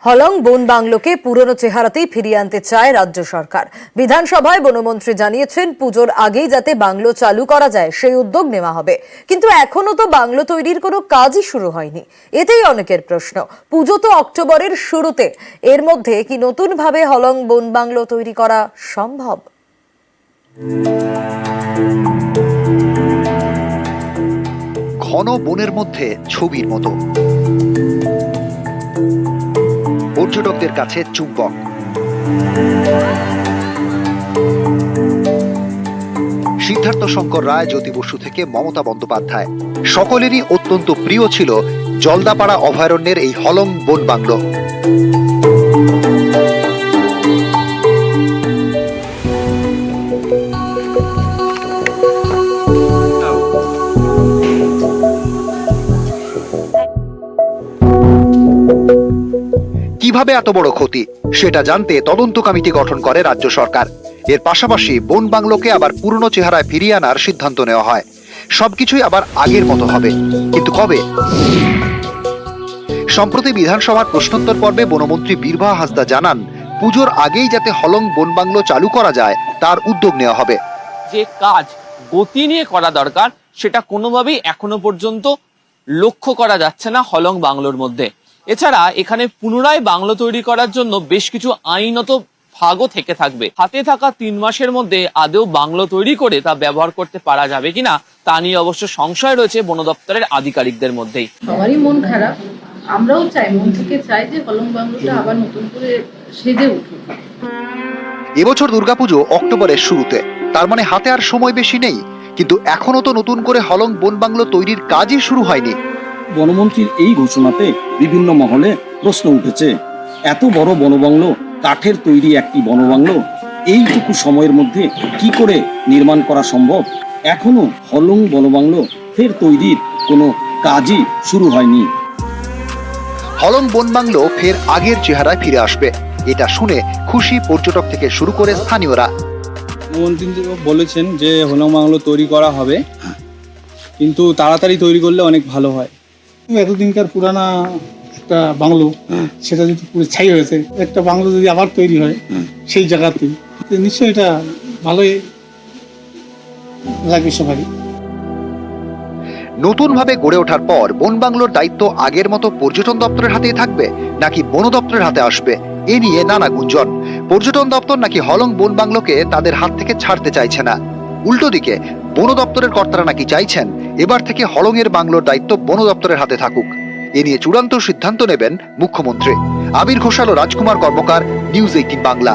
হলং বন বাংলোকে পুরনো চেহারাতেই ফিরিয়ে আনতে চায় রাজ্য সরকার। বিধানসভায় বনমন্ত্রী জানিয়েছেন পুজোর আগেই যাতে বাংলো চালু করা যায় সেই উদ্যোগ নেওয়া হবে, কিন্তু এখনো তো বাংলো তৈরির কোনো কাজই শুরু হয়নি। এতেই অনেকের প্রশ্ন, পুজো তো অক্টোবরের শুরুতে, এর মধ্যে কি নতুন ভাবে হলং বন বাংলো তৈরি করা সম্ভব? ঘন বনের মধ্যে ছবির মতো, পর্যটকদের কাছে চুম্বক। সিদ্ধার্থ শঙ্কর রায়, জ্যোতি বসু থেকে মমতা বন্দ্যোপাধ্যায়, সকলেরই অত্যন্ত প্রিয় ছিল জলদাপাড়া অভয়ারণ্যের এই হলং বন বাংলো। কিভাবে এত বড় ক্ষতি সেটা জানতে তদন্ত কমিটি গঠন করে রাজ্য সরকার। এর পাশাপাশি বন বাংলোকে আবার পুরনো চেহারায় ফিরিয়ে আনার সিদ্ধান্ত নেওয়া হয়। সবকিছুই আবার আগের মতো হবে, কিন্তু কবে? সম্প্রতি বিধানসভার প্রশ্নোত্তর পর্বে বনমন্ত্রী বীরভা হাঁসদা জানান, পুজোর আগেই যাতে হলং বন বাংলো চালু করা যায় তার উদ্যোগ নেওয়া হবে। যে কাজ গতি নিয়ে করা দরকার সেটা কোনোভাবেই এখনো পর্যন্ত লক্ষ্য করা যাচ্ছে না হলং বাংলোর মধ্যে। এছাড়া এখানে পুনরায় বাংলো তৈরি করার জন্য বেশ কিছু আইনত ভাগও থেকে থাকবে। হাতে থাকা 3 মাসের মধ্যে আদৌ বাংলো তৈরি করে তা ব্যবহার করতে পারা যাবে কিনা তা নিয়ে অবশ্য সংশয় রয়েছে বন দপ্তরের আধিকারিকদের মধ্যেই। সবারই মন খারাপ, আমরাও চাই, মন থেকে চাই যে হলং বাংলোটা আবার নতুন করে সেজে উঠুক। এবছর দুর্গাপুজো অক্টোবরের শুরুতে, তার মানে হাতে আর সময় বেশি নেই, কিন্তু এখনো তো নতুন করে হলং বন বাংলো তৈরির কাজই শুরু হয়নি। বনমন্ত্রীর এই ঘোষণাতে বিভিন্ন মহলে প্রশ্ন উঠেছে, এত বড় বনবাংলো, কাঠের তৈরি একটি বনবাংলো এইটুকু সময়ের মধ্যে কি করে নির্মাণ করা সম্ভব? এখনো হলং বনবাংলো ফের তৈরির কোনো কাজই শুরু হয়নি। হলং বন বাংলো ফের আগের চেহারায় ফিরে আসবে, এটা শুনে খুশি পর্যটক থেকে শুরু করে স্থানীয়রা। মন্ত্রী বলেছেন যে হলং বাংলো তৈরি করা হবে, কিন্তু তাড়াতাড়ি তৈরি করলে অনেক ভালো হয়। এতদিনকার পুরানা একটা বাংলো, সেটা যদি পুরো ছাই হয়েছে, একটা বাংলো যদি আবার তৈরি হয় সেই জায়গাতে, নিশ্চয়ই এটা ভালোই লাগবে সবারই। নতুন ভাবে গড়ে ওঠার পর বন বাংলোর দায়িত্ব আগের মতো পর্যটন দপ্তরের হাতেই থাকবে নাকি বন দপ্তরের হাতে আসবে, এ নিয়ে নানা গুঞ্জন। পর্যটন দপ্তর নাকি হলং বন বাংলোকে তাদের হাত থেকে ছাড়তে চাইছে না, উল্টো দিকে বন দপ্তরের কর্তারা নাকি চাইছেন এবার থেকে হলং এর বাংলোর দায়িত্ব বন দপ্তরের হাতে থাকুক। এ নিয়ে চূড়ান্ত সিদ্ধান্ত নেবেন মুখ্যমন্ত্রী। আবির ঘোষাল ও রাজকুমার কর্মকার, নিউজ 18 বাংলা।